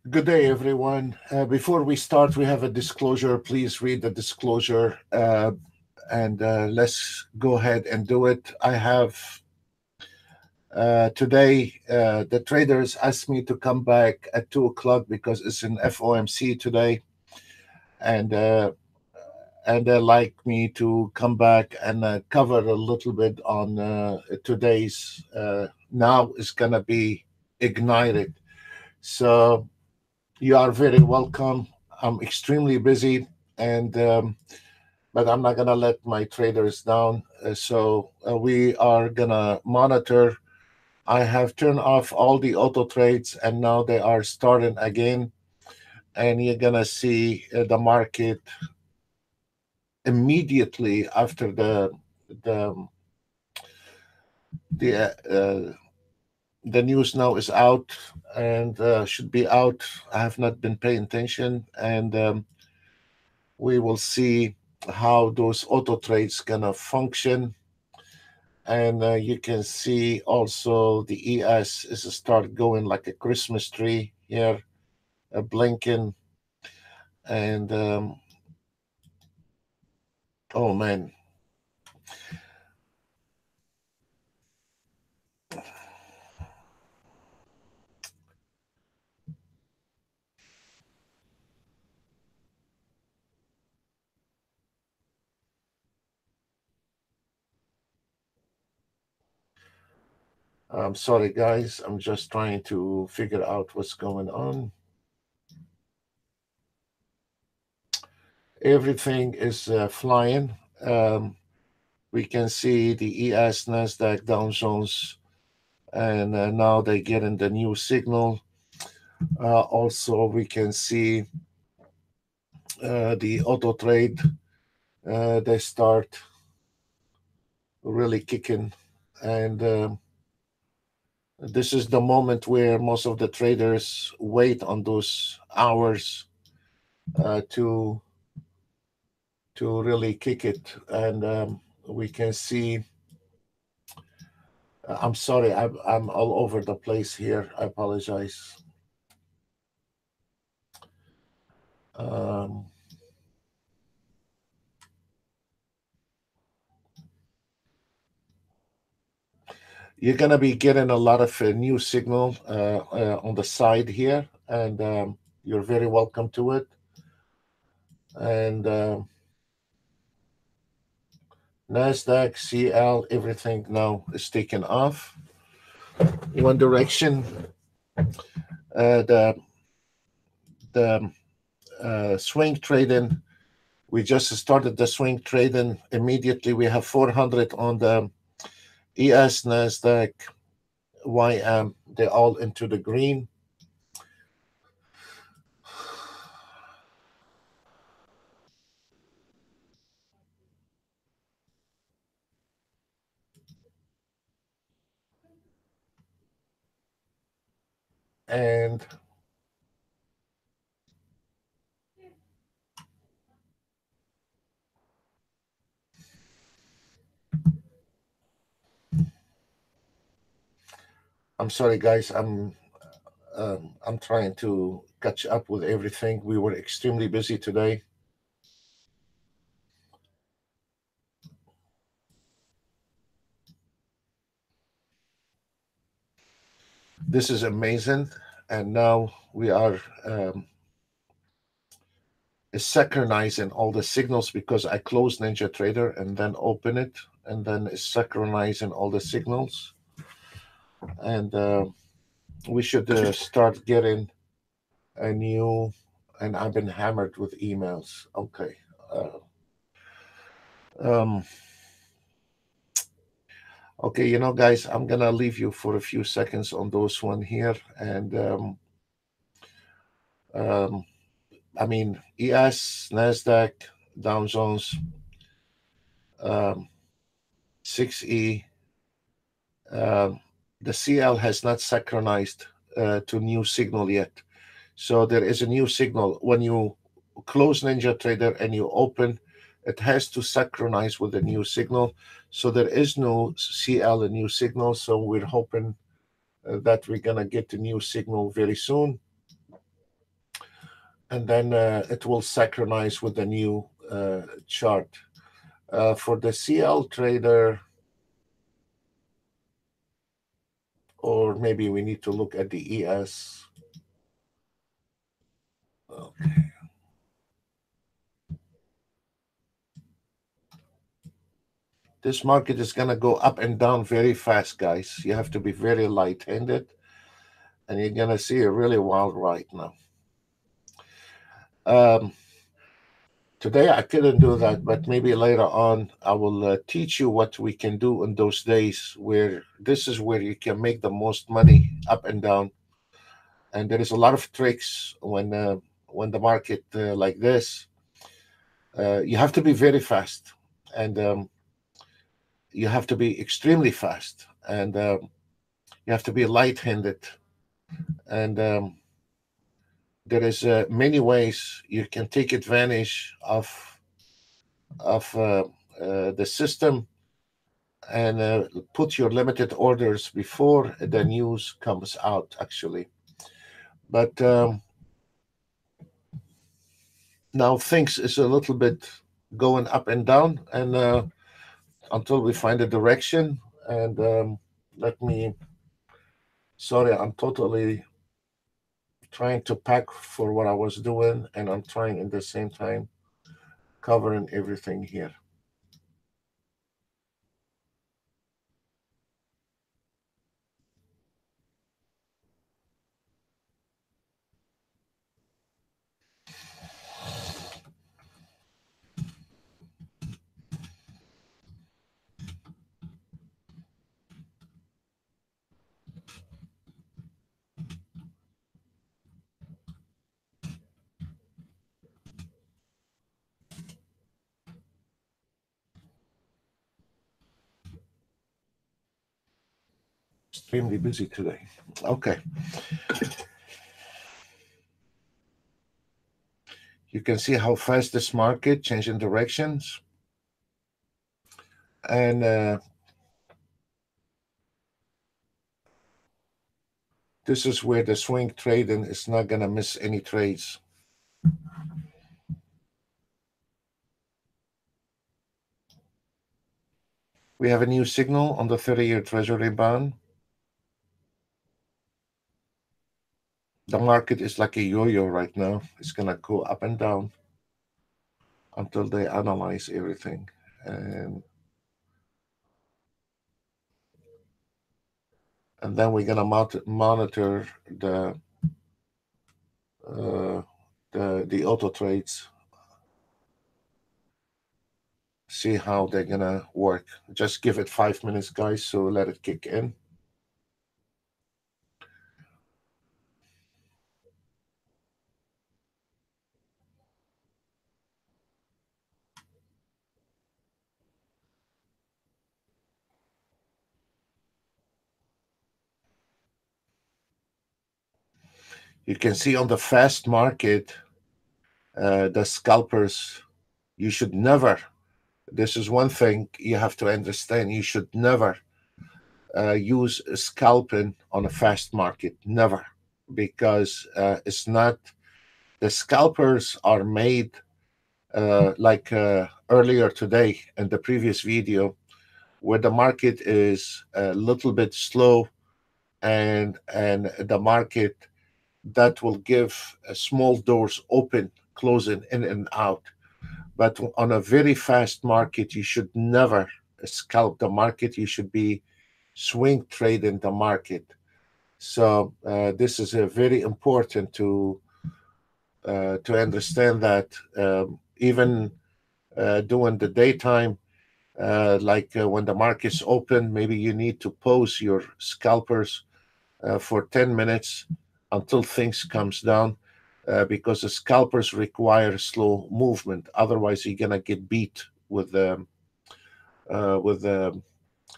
Good day, everyone. Before we start, we have a disclosure. Please read the disclosure and let's go ahead and do it. I have today, the traders asked me to come back at 2 o'clock because it's an FOMC today. And they like me to come back and cover a little bit on today's now is going to be ignited. So you are very welcome. I'm extremely busy, and but I'm not gonna let my traders down. So we are gonna monitor. I have turned off all the auto trades, and now they are starting again. And you're gonna see the market immediately after the the uh, the news now is out and should be out. I have not been paying attention, and we will see how those auto trades gonna function. And you can see also the ES is start going like a Christmas tree here, blinking. And oh man, I'm sorry guys, I'm just trying to figure out what's going on. Everything is flying. We can see the ES, Nasdaq, Dow Jones, and now they get in the new signal. Also, we can see the auto trade. They start really kicking, and this is the moment where most of the traders wait on those hours to really kick it. And we can see. I'm sorry, I'm all over the place here. I apologize. Um, you're gonna be getting a lot of new signal on the side here, and you're very welcome to it. And Nasdaq, CL, everything now is taken off. One direction. The swing trading. We just started the swing trading immediately. We have 400 on the ES, Nasdaq, YM. They're all into the green. And I'm sorry, guys. I'm trying to catch up with everything. We were extremely busy today. This is amazing. And now we are synchronizing all the signals because I closed NinjaTrader and then open it, and then it's synchronizing all the signals. And we should start getting a new, and I've been hammered with emails. Okay. Um, okay, guys, I'm gonna leave you for a few seconds on those one here, and I mean, ES, Nasdaq, Dow Jones, 6E. The CL has not synchronized to new signal yet. So there is a new signal. When you close NinjaTrader and you open, it has to synchronize with the new signal. So there is no CL, a new signal. So we're hoping that we're going to get the new signal very soon. and then it will synchronize with the new chart. For the CL trader, or maybe we need to look at the ES. Okay. This market is going to go up and down very fast, guys. You have to be very light-handed, and you're going to see a really wild ride now. Um, Today I couldn't do that, but maybe later on I will teach you what we can do in those days where this is where you can make the most money up and down. And there is a lot of tricks when the market like this. You have to be very fast, and you have to be extremely fast, and you have to be light-handed. And there is many ways you can take advantage of the system and put your limited orders before the news comes out, actually. But now things is a little bit going up and down, and until we find a direction. And let me, sorry, I'm totally trying to pack for what I was doing, and I'm trying at the same time covering everything here. Extremely busy today. Okay. You can see how fast this market changing directions. And this is where the swing trading is not going to miss any trades. We have a new signal on the 30-year Treasury bond. The market is like a yo-yo right now. It's going to go up and down until they analyze everything. And then we're going to monitor uh, the auto trades, see how they're going to work. Just give it 5 minutes, guys, so let it kick in. You can see on the fast market, the scalpers, you should never, this is one thing you have to understand, you should never use scalping on a fast market, never, because it's not, the scalpers are made like earlier today in the previous video, where the market is a little bit slow, and the market that will give small doors open, closing in and out. But on a very fast market, you should never scalp the market. You should be swing trading the market. So this is very important to understand that even during the daytime, when the market's open, maybe you need to pause your scalpers for 10 minutes until things comes down, because the scalpers require slow movement. Otherwise, you're gonna get beat with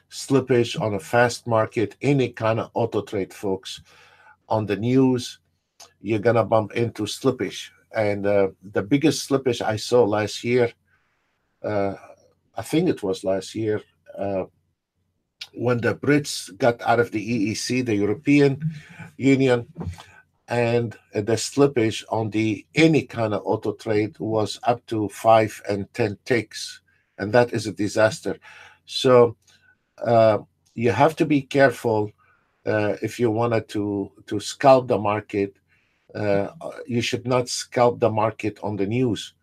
slippage on a fast market, any kind of auto trade, folks. On the news, you're gonna bump into slippage, and the biggest slippage I saw last year, uh, I think it was last year, when the Brits got out of the EEC, the European Union, and the slippage on the any kind of auto trade was up to 5 and 10 ticks, and that is a disaster. So uh, you have to be careful if you wanted to scalp the market. You should not scalp the market on the news.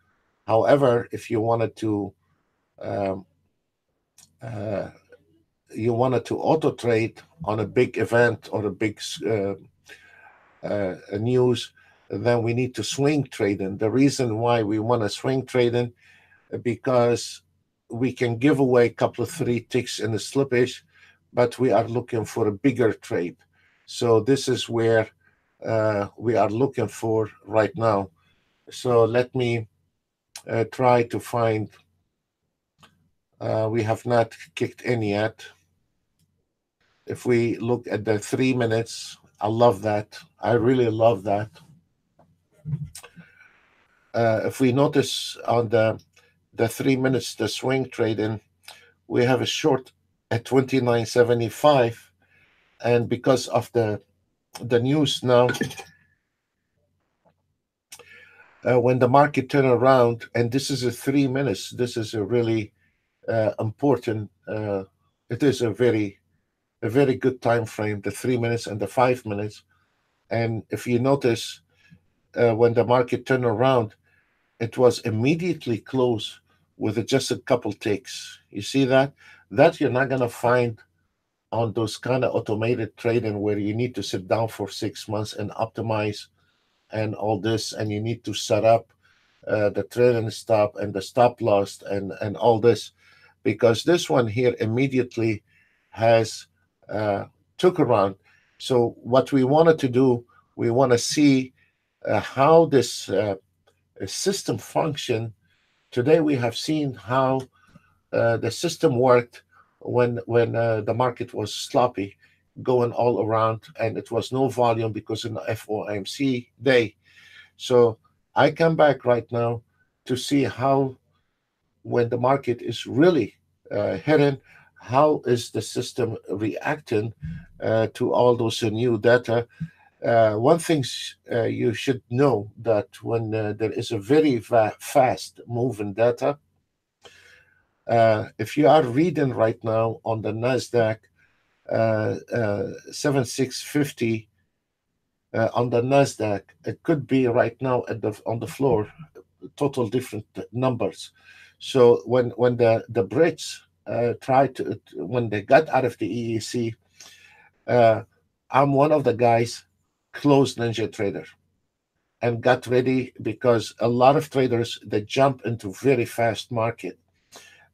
However, if um, uh, you wanted to auto trade on a big event or a big news, then we need to swing trade in. The reason why we want to swing trade in, because we can give away a couple of 3 ticks in the slippage, but we are looking for a bigger trade. So this is where we are looking for right now. So let me try to find. We have not kicked in yet. If we look at the 3 minutes, I love that. I really love that. If we notice on the 3 minutes, the swing trading, we have a short at 29.75, and because of the news now, when the market turn around, and this is a 3 minutes, this is a really important. It is a very good time frame, the 3 minutes and the 5 minutes. And if you notice, when the market turned around, it was immediately closed with just a couple ticks. You see that? That you're not gonna find on those kind of automated trading where you need to sit down for 6 months and optimize and all this, and you need to set up the trading stop and the stop loss and all this, because this one here immediately has took around. So what we wanted to do, we want to see how this system function. Today we have seen how the system worked when the market was sloppy, going all around, and it was no volume because in the FOMC day. So I come back right now to see how, when the market is really hitting, how is the system reacting to all those new data. One thing you should know, that when there is a very fast moving data, if you are reading right now on the Nasdaq 7650 on the Nasdaq, it could be right now at the on the floor, total different numbers. So when the Brits tried to, when they got out of the EEC, uh, I'm one of the guys closed Ninja Trader and got ready, because a lot of traders, they jump into very fast market.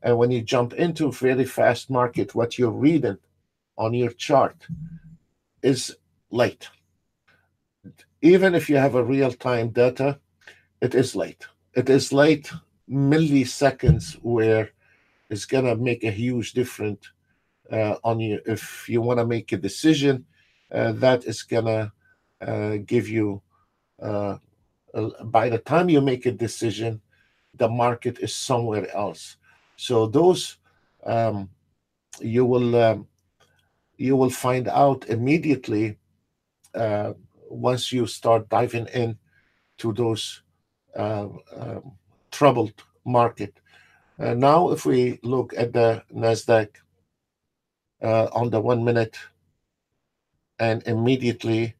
And when you jump into very fast market, what you're reading on your chart is late. Even if you have a real time data, it is late. It is late milliseconds, where it's gonna make a huge difference on you. If you want to make a decision, that is gonna give you. By the time you make a decision, the market is somewhere else. So those um, you will um, you will find out immediately uh, once you start diving in to those uh, um, troubled market. Now, if we look at the Nasdaq on the 1 minute, and immediately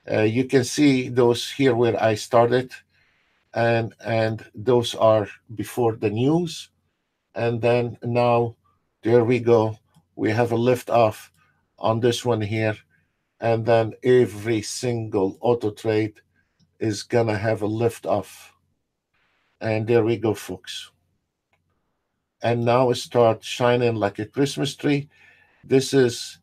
you can see those here where I started, and those are before the news, and then now there we go. We have a lift off on this one here, and then every single auto trade is gonna have a lift off, and there we go, folks. And now it starts shining like a Christmas tree. This is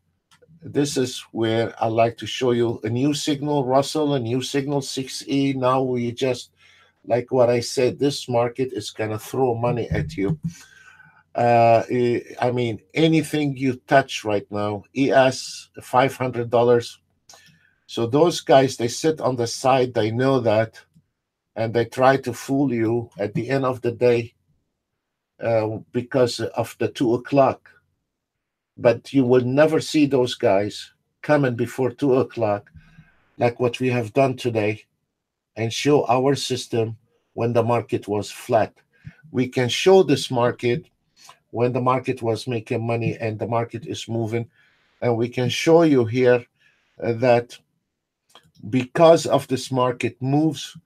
this is where I like to show you a new signal, Russell, a new signal 6E. Now we just, like what I said, this market is gonna throw money at you. I mean, anything you touch right now, ES $500. So those guys, they sit on the side, they know that, and they try to fool you at the end of the day because of the 2 o'clock. But you will never see those guys coming before 2 o'clock like what we have done today, and show our system when the market was flat. We can show this market when the market was making money and the market is moving. And we can show you here that because of this market moves,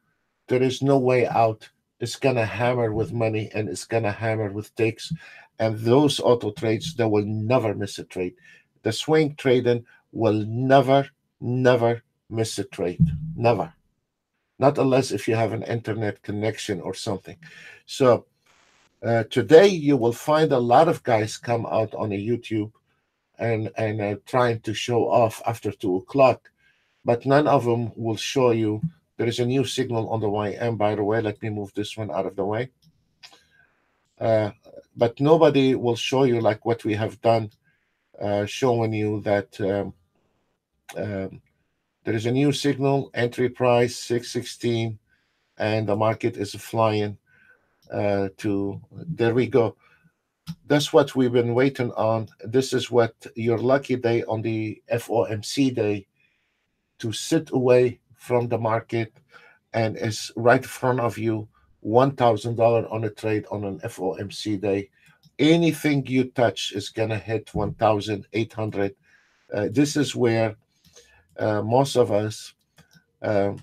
there is no way out. It's gonna hammer with money and it's gonna hammer with takes. And those auto trades that will never miss a trade. The swing trading will never miss a trade. Never. Not unless if you have an internet connection or something. So today you will find a lot of guys come out on a YouTube and trying to show off after 2 o'clock, but none of them will show you there is a new signal on the YM. By the way, let me move this one out of the way. Uh, but nobody will show you like what we have done, showing you that um, there is a new signal, entry price 616, and the market is flying to there we go. That's what we've been waiting on. This is what your lucky day on the FOMC day, to sit away from the market and is right in front of you, $1,000 on a trade on an FOMC day. Anything you touch is gonna hit 1,800. This is where most of us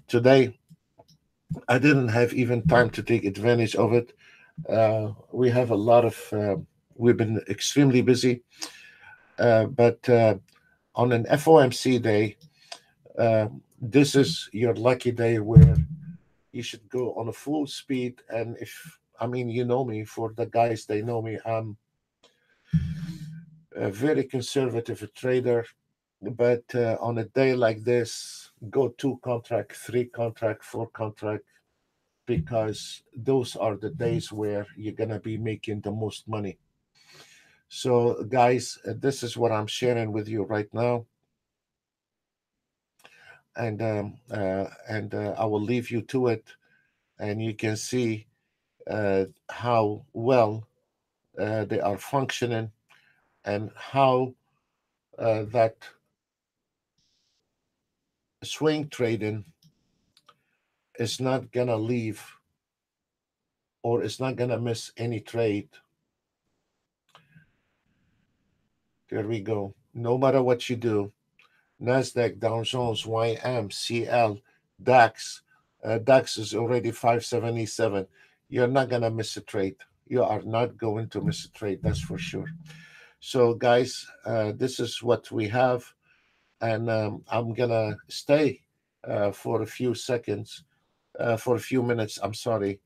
today. I didn't have even time to take advantage of it. We have a lot of. We've been extremely busy, but on an FOMC day, uh, this is your lucky day where you should go on a full speed. And if I mean, you know me, for the guys they know me, I'm a very conservative trader. But on a day like this, go 2 contract, 3 contract, 4 contract, because those are the days where you're gonna be making the most money. So, guys, this is what I'm sharing with you right now, and I will leave you to it, and you can see how well they are functioning, and how that swing trading is not gonna leave, or is not gonna miss any trade. There we go. No matter what you do, Nasdaq, Dow Jones, YM, CL, DAX. DAX is already 577. You're not gonna miss a trade. You are not going to miss a trade. That's for sure. So, guys, this is what we have, and I'm gonna stay for a few seconds, for a few minutes. I'm sorry,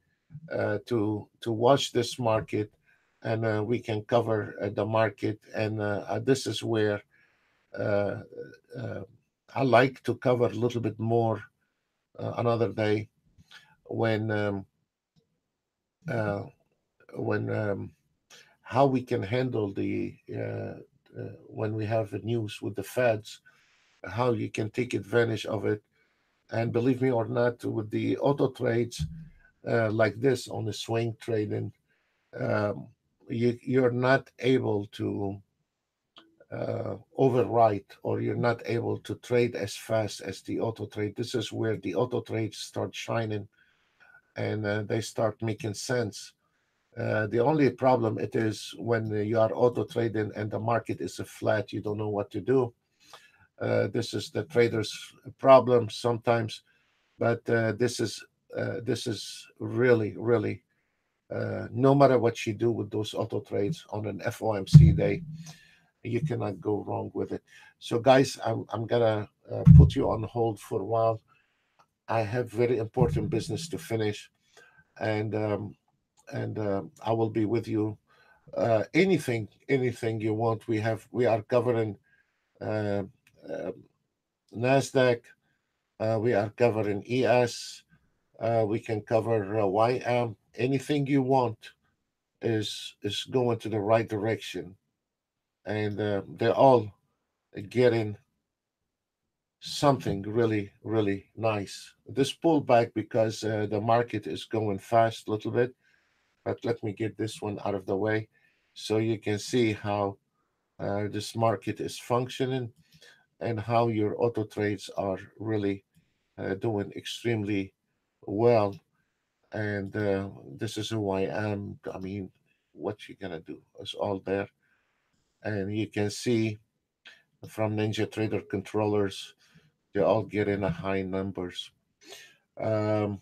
to watch this market, and we can cover the market. And this is where uh, uh, I like to cover a little bit more another day when uh, when how we can handle the when we have the news with the Feds, how you can take advantage of it. And believe me or not, with the auto trades like this on the swing trading, um, you're not able to overwrite, or you're not able to trade as fast as the auto trade. This is where the auto trades start shining, and they start making sense. The only problem it is when you are auto trading and the market is a flat, you don't know what to do. This is the trader's problem sometimes, but this is really no matter what you do with those auto trades on an FOMC day, you cannot go wrong with it. So, guys, I'm gonna put you on hold for a while. I have very important business to finish, and I will be with you. Anything you want. We are covering uh, uh, Nasdaq. We are covering ES. We can cover YM. Anything you want is going to the right direction, and they're all getting something really nice. This pullback, because the market is going fast a little bit, but let me get this one out of the way so you can see how this market is functioning, and how your auto trades are really doing extremely well, and this is who I am. I mean, what you gonna do? It's all there, and you can see from Ninja Trader controllers, they all get in a high numbers. Um,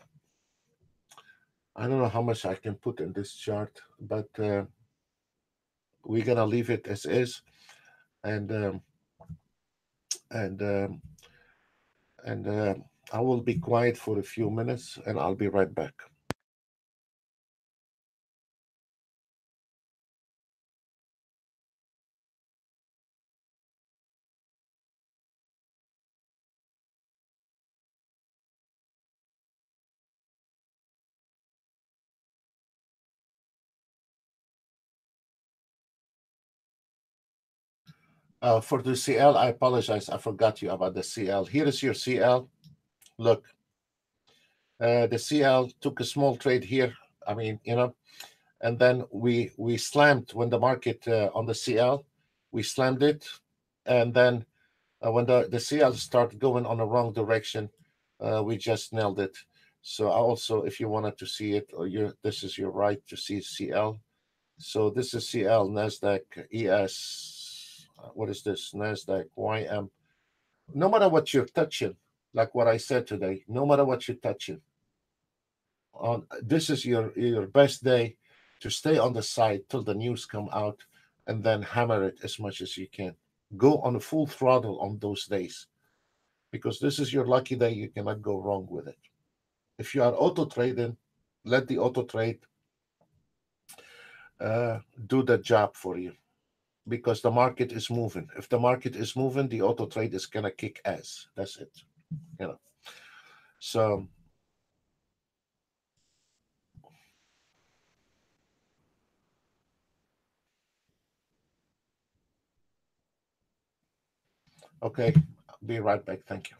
I don't know how much I can put in this chart, but we're gonna leave it as is, and um, and um, and I will be quiet for a few minutes, and I'll be right back. For the CL, I apologize. I forgot you about the CL. Here is your CL. Look, the CL took a small trade here. I mean, and then we slammed when the market on the CL, we slammed it, and then when the CL started going on the wrong direction, we just nailed it. So also, if you wanted to see it, or this is your right to see CL. So this is CL Nasdaq ES. What is this? Nasdaq YM. No matter what you're touching, like what I said today, no matter what you're touching, on this is your best day to stay on the side till the news come out, and then hammer it as much as you can. Go on a full throttle on those days, because this is your lucky day. You cannot go wrong with it. If you are auto trading, let the auto trade do the job for you, because the market is moving. If the market is moving, the auto trade is gonna kick ass. That's it. You know. So okay, I'll be right back. Thank you.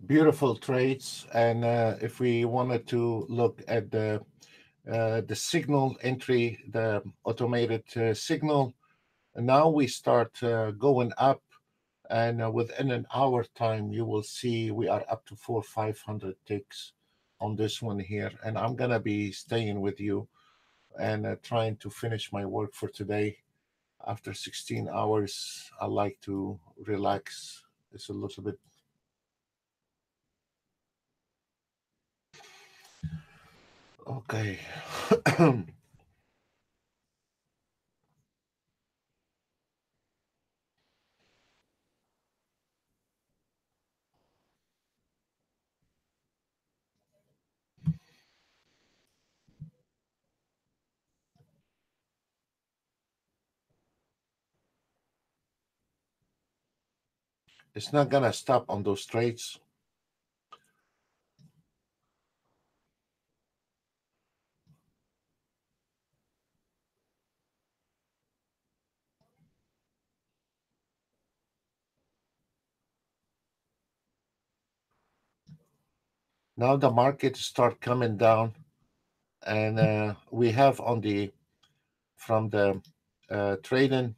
beautiful trades. And if we wanted to look at the signal entry, the automated signal, and now we start going up, and within an hour time, you will see we are up to 500 ticks on this one here. And I'm gonna be staying with you and trying to finish my work for today. After 16 hours, I like to relax. It's a little bit okay. It's not gonna stop on those trades. Now the market start coming down, and we have on the from the trading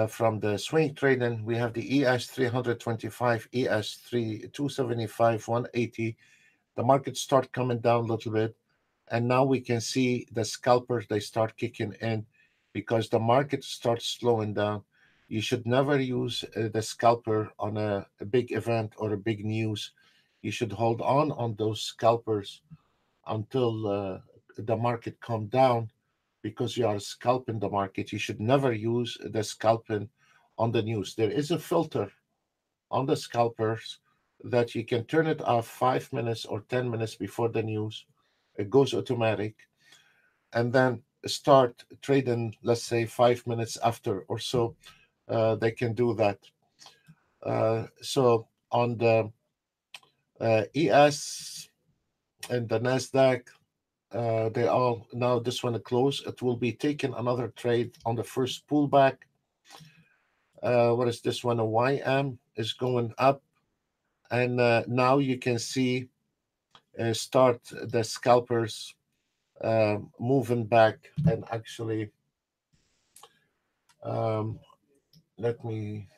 from the swing trading, we have the ES 325, ES 3 275, 180. The market start coming down a little bit, and now we can see the scalpers they start kicking in because the market starts slowing down. You should never use the scalper on a big event or a big news. You should hold on those scalpers until the market calm down, because you are scalping the market. You should never use the scalping on the news. There is a filter on the scalpers that you can turn it off 5 minutes or 10 minutes before the news. It goes automatic, and then start trading, let's say 5 minutes after or so. They can do that. So on the ES and the NASDAQ, they all now this one close. It will be taking another trade on the first pullback. What is this one? A YM is going up, and now you can see start the scalpers moving back. And actually, um, let me.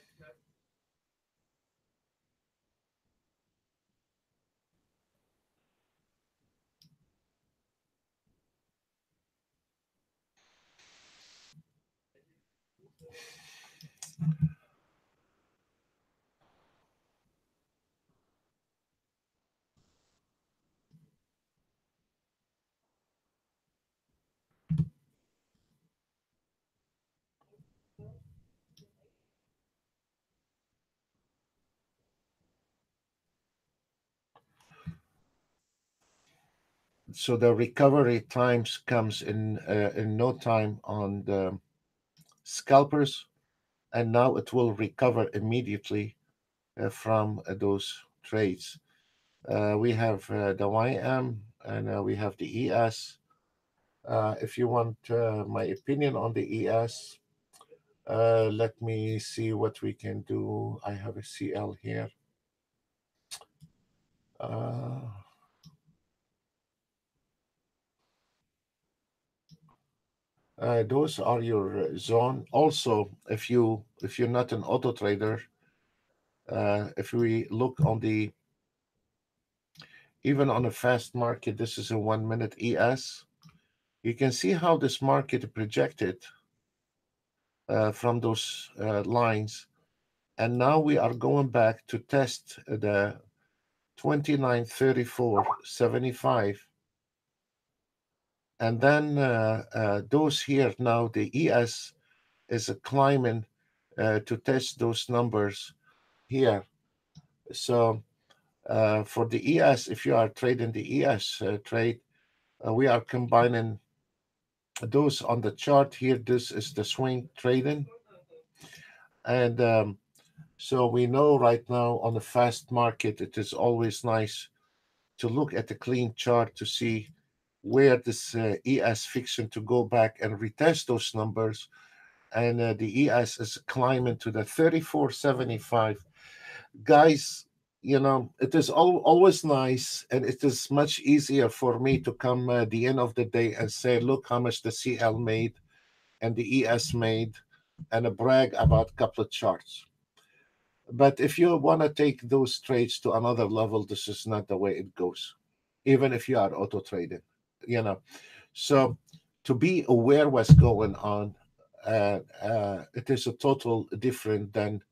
So the recovery times comes in no time on the scalpers, and now it will recover immediately from those trades. We have the YM, and we have the ES. If you want my opinion on the ES, let me see what we can do. I have a CL here. Uh, those are your zone. Also, if you're not an auto trader, if we look on the even on a fast market, this is a 1 minute ES. You can see how this market projected from those lines, and now we are going back to test the 2934.75, and then those here now the ES is climbing to test those numbers here. So for the ES, if you are trading the ES trade, we are combining those on the chart here. This is the swing trading, and so we know right now on the fast market, it is always nice to look at the clean chart to see where this ES fixing to go back and retest those numbers. And the ES is climbing to the 34.75. Guys, it is always nice, and it is much easier for me to come at the end of the day and say, look how much the CL made and the ES made, and brag about a couple of charts. But if you want to take those trades to another level, this is not the way it goes, even if you are auto trading, you know. So to be aware what's going on, it is a total different than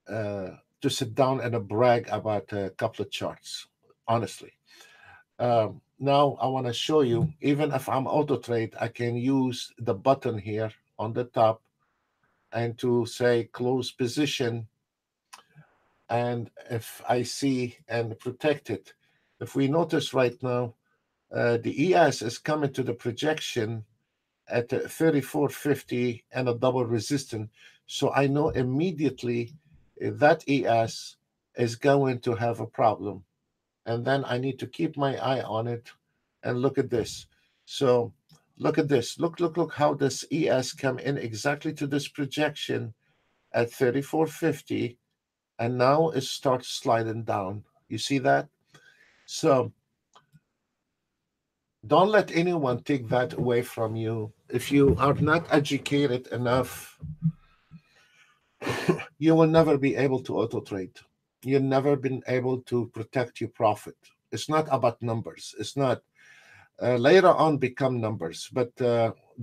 to sit down and brag about a couple of charts, honestly. Now I want to show you, even if I'm auto trade, I can use the button here on the top and to say close position. And if I see and protect it, if we notice right now, the ES is coming to the projection at 3450 and a double resistance. So I know immediately that ES is going to have a problem. And then I need to keep my eye on it and look at this. So look at this. Look how this ES come in exactly to this projection at 3450, and now it starts sliding down. You see that? So don't let anyone take that away from you. If you are not educated enough, you will never be able to auto trade. You've never been able to protect your profit. It's not about numbers. It's not later on become numbers, but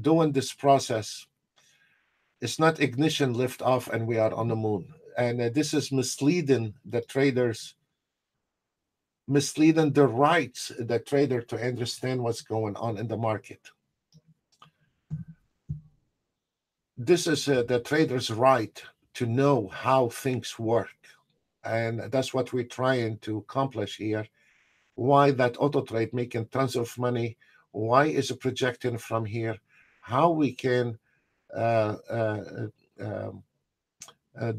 doing this process, it's not ignition lift off and we are on the moon. And this is misleading the traders, misleading the rights the trader to understand what's going on in the market. This is the trader's right to know how things work, and that's what we're trying to accomplish here. Why that auto trade making tons of money? Why is it projecting from here? How we can uh, uh, um,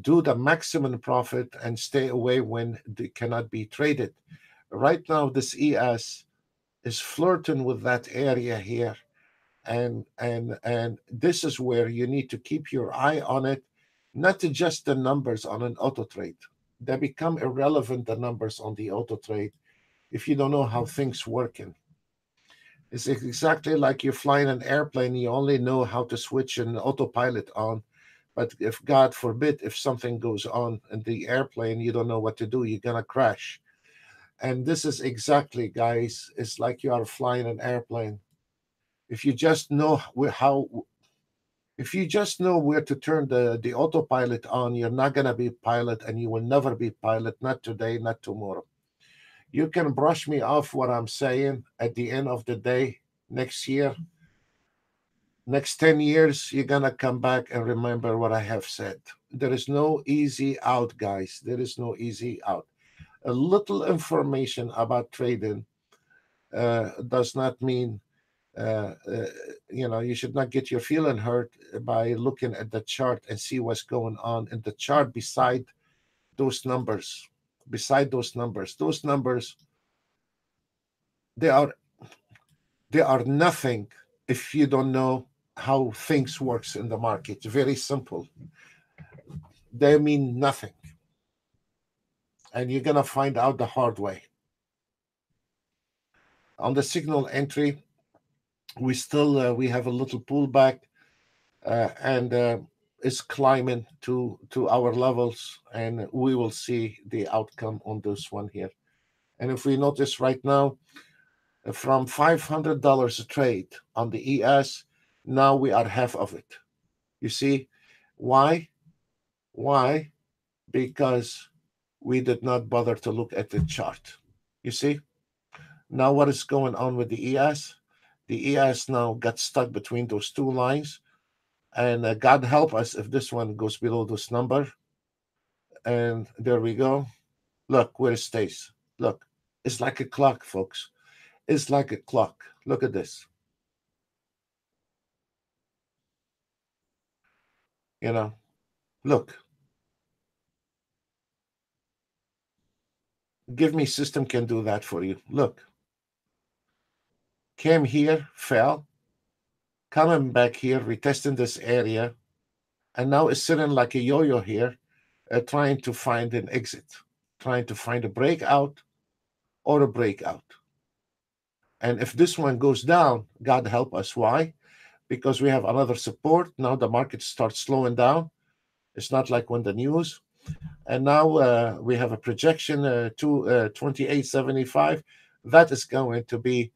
do the maximum profit and stay away when they cannot be traded. Right now, this ES is flirting with that area here, and this is where you need to keep your eye on it, not to just the numbers on an auto trade. They become irrelevant, the numbers on the auto trade, if you don't know how things working. It's exactly like you're flying an airplane, you only know how to switch an autopilot on. But if God forbid, if something goes on in the airplane, you don't know what to do, you're gonna crash. And this is exactly, guys, it's like you are flying an airplane. If you just know how, if you just know where to turn the autopilot on, you're not gonna be pilot, and you will never be pilot, not today, not tomorrow. You can brush me off what I'm saying. At the end of the day, next year, next 10 years, you're going to come back and remember what I have said. There is no easy out, guys. There is no easy out. A little information about trading does not mean, uh, uh, you should not get your feeling hurt by looking at the chart and see what's going on in the chart beside those numbers. Beside those numbers, they are they are nothing if you don't know how things works in the market. Very simple. They mean nothing, and you're gonna find out the hard way. On the signal entry, we have a little pullback, and it's climbing to our levels, and we will see the outcome on this one here. And if we notice right now, from $500 a trade on the ES, now we are half of it. You see why? Why? Because we did not bother to look at the chart. You see? Now what is going on with the ES? The ES now got stuck between those two lines. And God help us if this one goes below this number. And there we go. Look where it stays. Look, it's like a clock, folks. It's like a clock. Look at this. You know, look, give me system can do that for you. Look, came here, fell, coming back here, retesting this area, and now it's sitting like a yo-yo here, trying to find an exit. trying to find a breakout or a breakout. And if this one goes down, God help us. Why? Because we have another support. Now the market starts slowing down. It's not like when the news. And now we have a projection to 28.75. That is going to be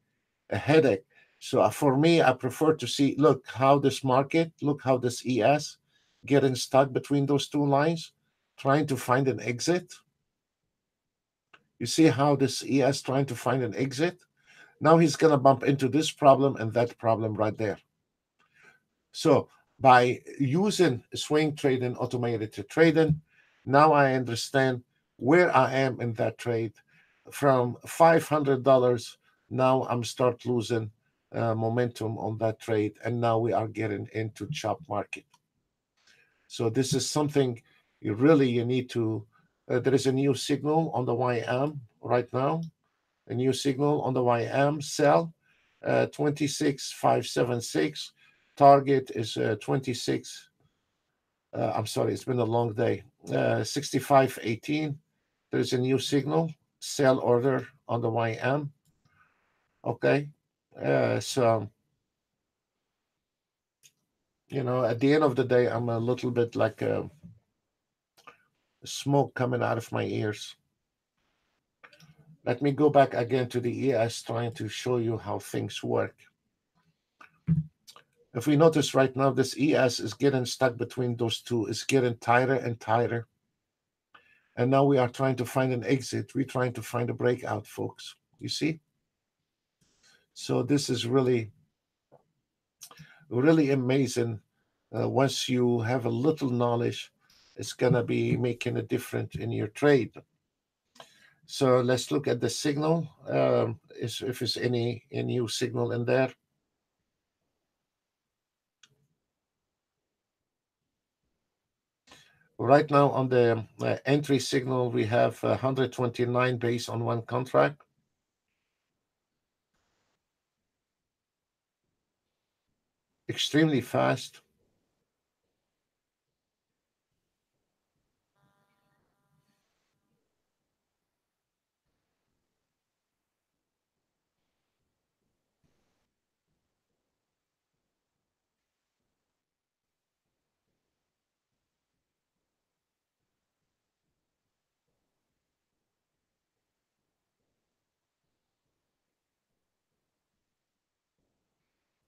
a headache. So for me, I prefer to see, look how this market, look how this ES getting stuck between those two lines, trying to find an exit. You see how this ES trying to find an exit? Now he's going to bump into this problem and that problem right there. So by using swing trading, automated trading, now I understand where I am in that trade. From $500, now I'm start losing momentum on that trade, and now we are getting into chop market. So this is something you need to. There is a new signal on the YM right now. A new signal on the YM sell 26,576. Target is 26. I'm sorry, it's been a long day. 65.18. There's a new signal, sell order on the YM. Okay. So, at the end of the day, I'm a little bit like smoke coming out of my ears. Let me go back again to the ES, trying to show you how things work. If we notice right now, this ES is getting stuck between those two. It's getting tighter and tighter. And now we are trying to find an exit. We're trying to find a breakout, folks. You see? So this is really, really amazing. Once you have a little knowledge, it's going to be making a difference in your trade. So let's look at the signal. If there's any new signal in there. Right now on the entry signal, we have 129 base on one contract. Extremely fast.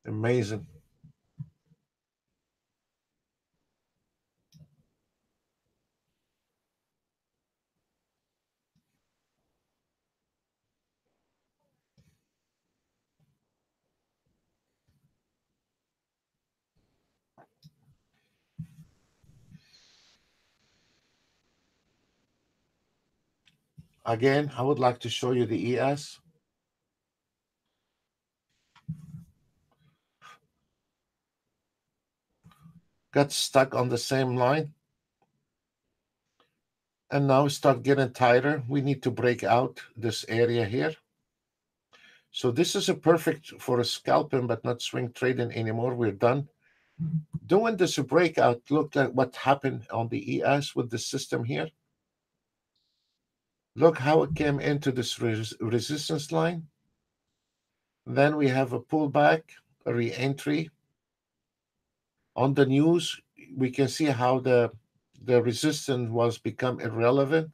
Amazing. Again, I would like to show you the ES. Got stuck on the same line. And now start getting tighter. We need to break out this area here. So this is a perfect for a scalping, but not swing trading anymore. We're done. Doing this breakout, look at what happened on the ES with the system here. Look how it came into this resistance line. Then we have a pullback, a re-entry. On the news, we can see how the resistance was become irrelevant.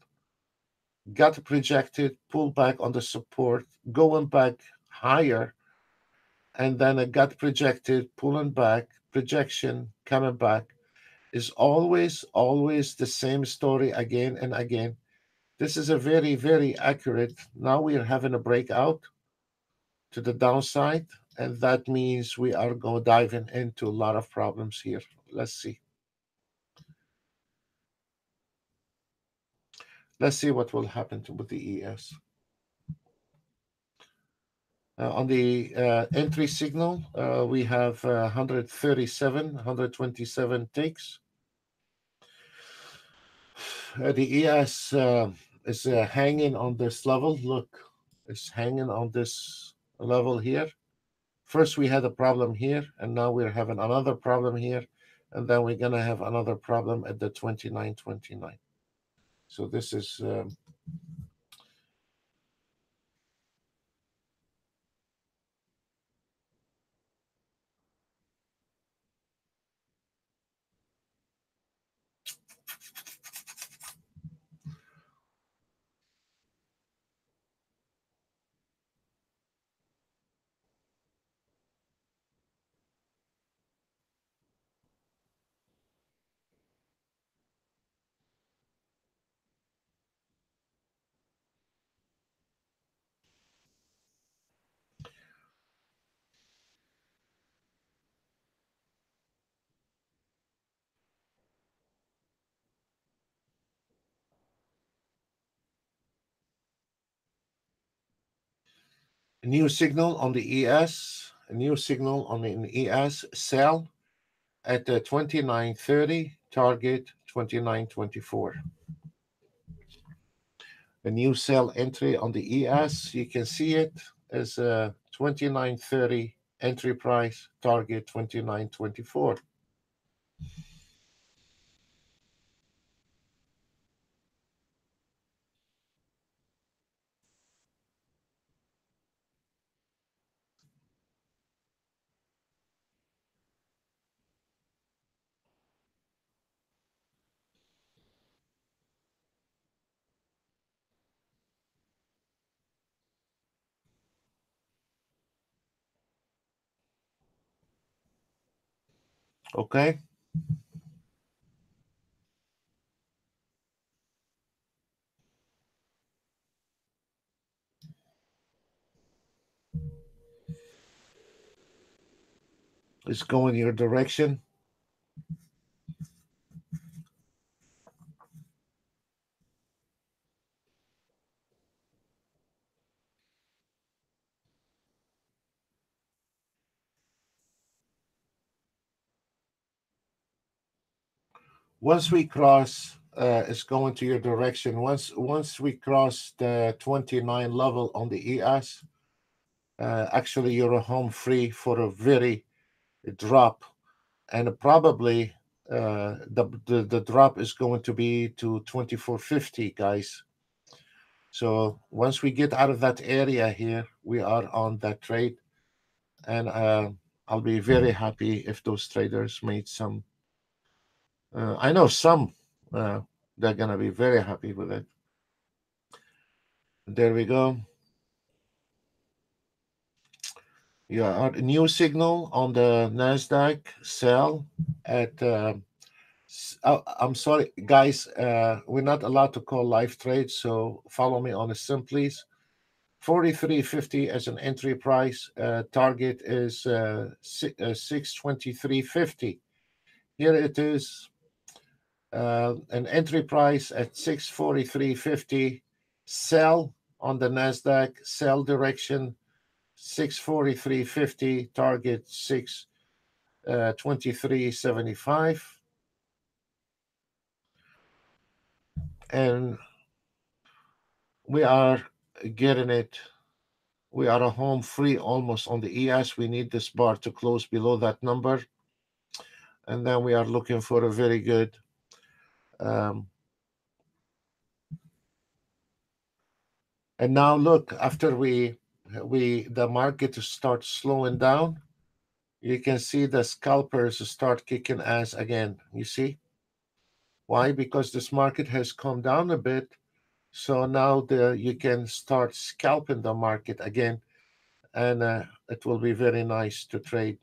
Got projected, pulled back on the support, going back higher, and then it got projected, pulling back, projection, coming back. Is always the same story again and again. This is a very, very accurate. Now we are having a breakout to the downside, and that means we are going diving into a lot of problems here. Let's see. Let's see what will happen with the ES. On the entry signal, we have 137, 127 ticks. The ES is hanging on this level. Look, it's hanging on this level here. First, we had a problem here, and now we're having another problem here, and then we're going to have another problem at the 29.29. So this is A new signal on the ES, a new signal on the ES, sell at 29.30, target 29.24. A new sell entry on the ES, you can see it as 29.30 entry price, target 29.24. Okay, it's going your direction. Once we cross, it's going to your direction. Once we cross the 29 level on the ES, actually you're home free for a very drop, and probably the drop is going to be to 24.50, guys. So once we get out of that area here, we are on that trade, and I'll be very happy if those traders made some. I know some, uh, they're gonna be very happy with it. There we go. Yeah, a new signal on the Nasdaq sell at. I'm sorry, guys. We're not allowed to call live trades, so follow me on the sim, please. 43.50 as an entry price. Target is 623.50. Here it is. An entry price at 643.50. Sell on the Nasdaq. Sell direction 643.50. Target 623.75. And we are getting it. We are a home free almost on the ES. We need this bar to close below that number. And then we are looking for a very good um, and now look, after we the market starts slowing down, you can see the scalpers start kicking ass again. You see why? Because this market has come down a bit, so now you can start scalping the market again, and it will be very nice to trade.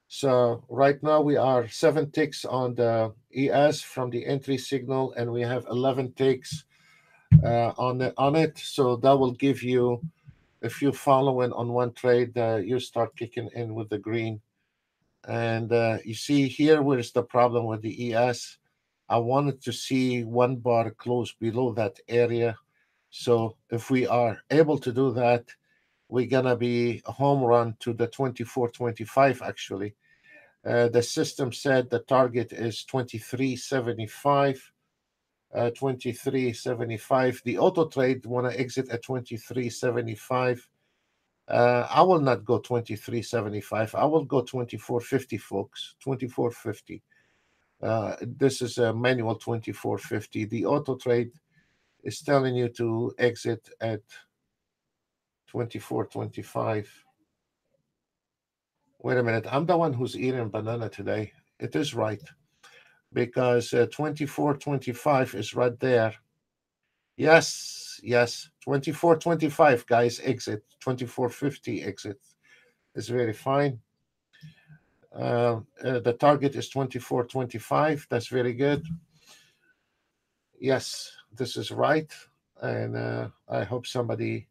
So right now we are 7 ticks on the ES from the entry signal, and we have 11 ticks on it. So that will give you, if you follow in on one trade, you start kicking in with the green. And you see here, where's the problem with the ES? I wanted to see one bar close below that area. So if we are able to do that, we're gonna be a home run to the 24.25 actually. The system said the target is 23.75. 23.75. The auto trade want to exit at 23.75. I will not go 23.75. I will go 24.50, folks. 24.50. This is a manual 24.50. The auto trade is telling you to exit at 24.25. Wait a minute. I'm the one who's eating banana today. It is right because 24.25 is right there. Yes, yes. 24.25, guys, exit. 24.50 exit is very fine. The target is 24.25. That's very good. Yes, this is right. And I hope somebody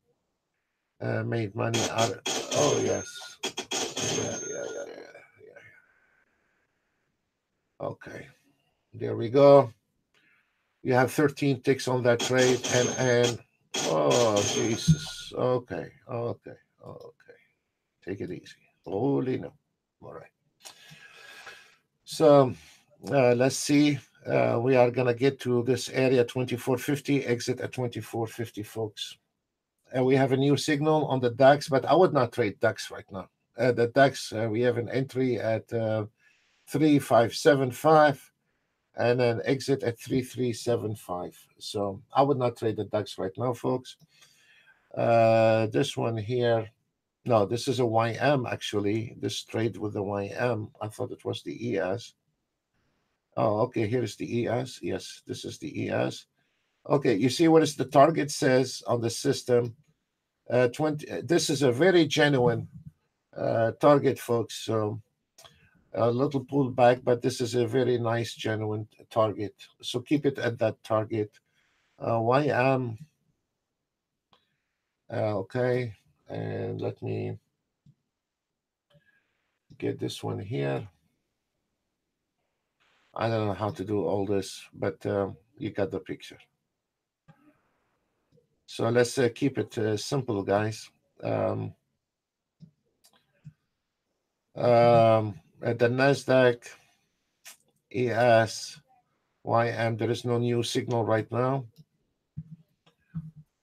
made money out of it. Oh, yes. Yeah. Okay. There we go. You have 13 ticks on that trade. And oh, Jesus. folks. Okay, okay, okay. Take it easy. Holy no. All right. So let's see. We are gonna get to this area 2450, exit at 2450, folks. We have a new signal on the DAX, but I would not trade DAX right now. The DAX, we have an entry at 3575 and an exit at 3375. So I would not trade the DAX right now, folks. This one here, no, this is a YM actually. This trade with the YM. I thought it was the ES. Oh, okay, here's the ES. Yes, this is the ES. Okay, you see what is the target says on the system. 20. This is a very genuine target, folks. So a little pullback, but this is a very nice, genuine target. So keep it at that target. YM. Okay, and let me get this one here. I don't know how to do all this, but you got the picture. So let's keep it simple, guys. At the Nasdaq, ES, YM, there is no new signal right now.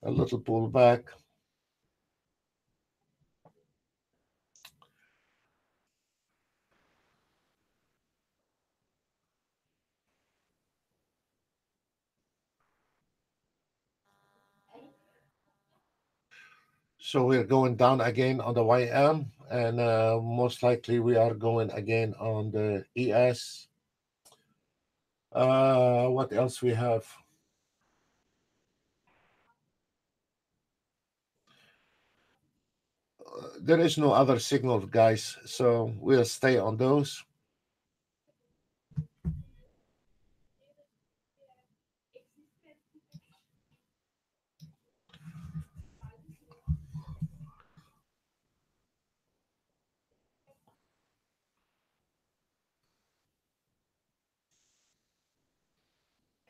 A little pullback. So we're going down again on the YM, and most likely we are going again on the ES. What else we have? There is no other signal, guys, so we'll stay on those.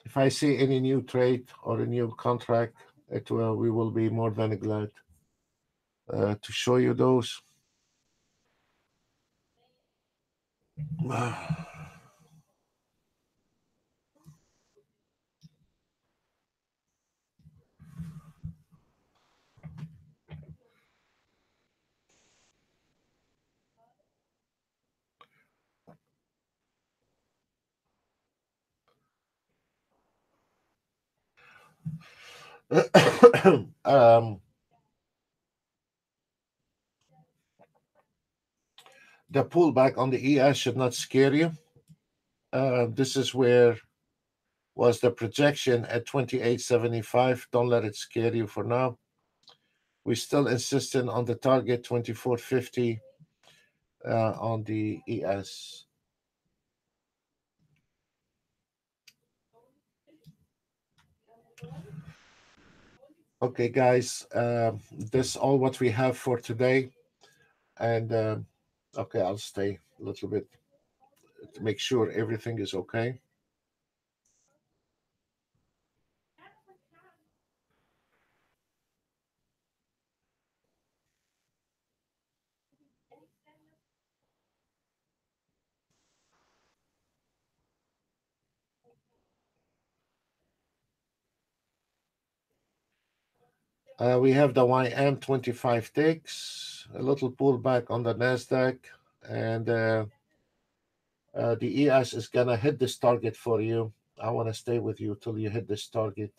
If I see any new trade or a new contract, we will be more than glad to show you those. um, the pullback on the ES should not scare you. This is where was the projection at 28.75. Don't let it scare you for now. We're still insisting on the target 24.50 on the ES. Okay, guys, that's all what we have for today. And okay, I'll stay a little bit to make sure everything is okay. We have the YM 25 ticks, a little pullback on the NASDAQ, and the ES is going to hit this target for you. I want to stay with you till you hit this target.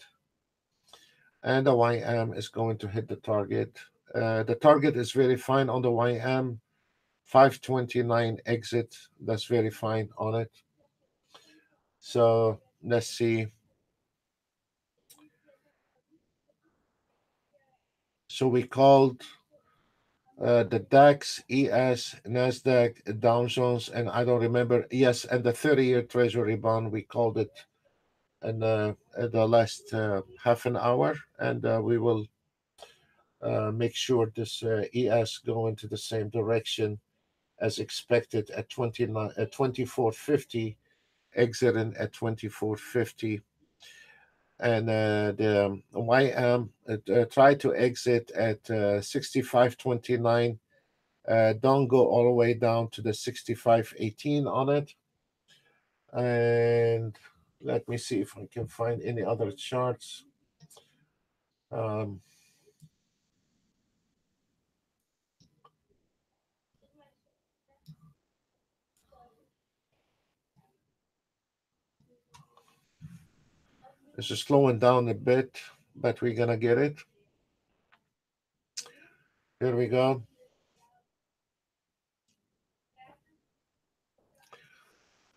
And the YM is going to hit the target. The target is very fine on the YM, 529 exit. That's very fine on it. So let's see. So we called the DAX, ES, NASDAQ, Dow Jones, and I don't remember. Yes, and the 30-year Treasury bond, we called it in the last half an hour, and we will make sure this ES go into the same direction as expected at 24.50, exiting at 24.50. and the YM try to exit at 65.29. Don't go all the way down to the 65.18 on it. And let me see if I can find any other charts. Um, this is slowing down a bit, but we're gonna get it. Here we go.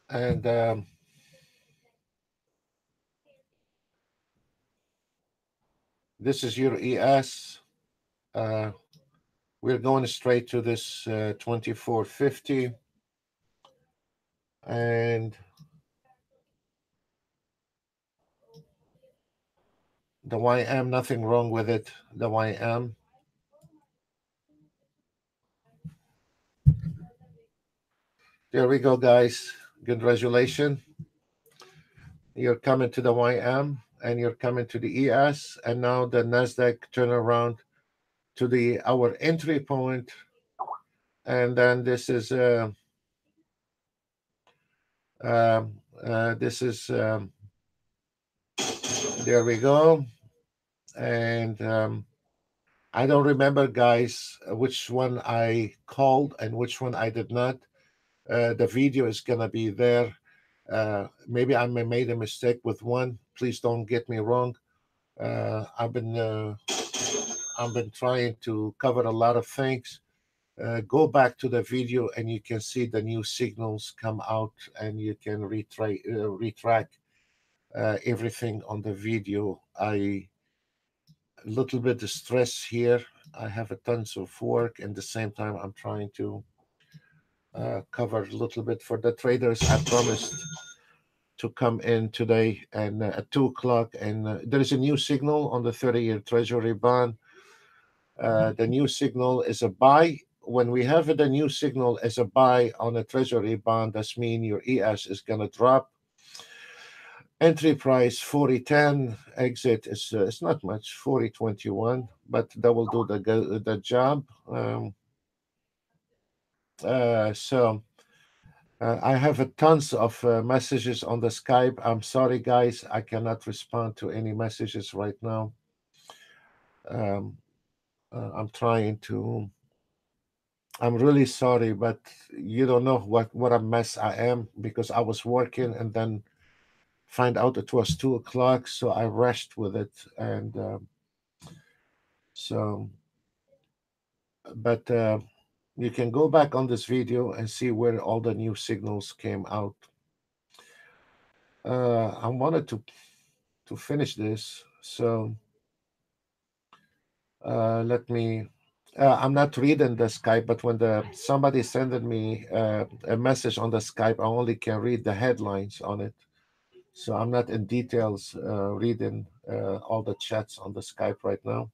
And this is your ES. Uh, we're going straight to this 2450. And the YM, nothing wrong with it. The YM. There we go, guys. Congratulations. You're coming to the YM and you're coming to the ES. And now the NASDAQ turn around to the our entry point. And then this is this is there we go. And I don't remember, guys, which one I called and which one I did not. The video is gonna be there. Maybe I made a mistake with one. Please don't get me wrong. I've been trying to cover a lot of things. Go back to the video and you can see the new signals come out, and you can retract everything on the video. I a little bit of stress here. I have a tons of work, and at the same time I'm trying to cover a little bit for the traders. I promised to come in today and at 2 o'clock, and there is a new signal on the 30-year Treasury bond. The new signal is a buy. When we have the new signal as a buy on a Treasury bond, that's mean your ES is going to drop. Entry price 40.10, exit is it's not much, 40.21, but that will do the job. So I have tons of messages on the Skype. I'm sorry, guys, I cannot respond to any messages right now. Um, I'm trying to. I'm really sorry, but you don't know what a mess I am, because I was working and then find out it was 2 o'clock, so I rushed with it, and so. But you can go back on this video and see where all the new signals came out. I wanted to finish this, so let me. I'm not reading the Skype, but when somebody sending me a message on the Skype, I only can read the headlines on it. So I'm not in details reading all the chats on the Skype right now.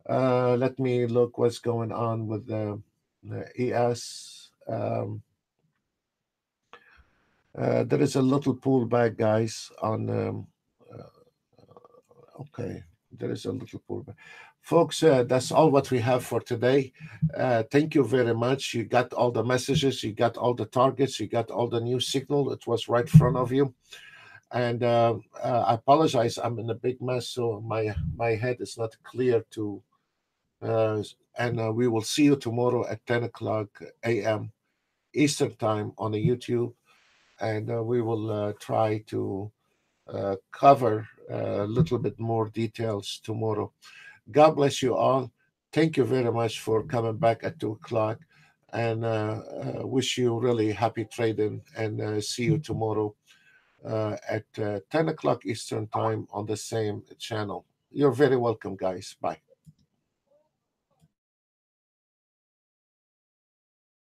Let me look what's going on with the ES. There is a little pullback, guys, on. Okay, there is a little pullback. Folks, that's all what we have for today. Thank you very much. You got all the messages, you got all the targets, you got all the new signal. It was right in front of you. And I apologize, I'm in a big mess, so my head is not clear to. And we will see you tomorrow at 10 o'clock a.m. Eastern Time on the YouTube, and we will try to cover a little bit more details tomorrow. God bless you all. Thank you very much for coming back at 2 o'clock, and wish you really happy trading, and see you tomorrow at 10 o'clock Eastern Time on the same channel. You're very welcome, guys. Bye.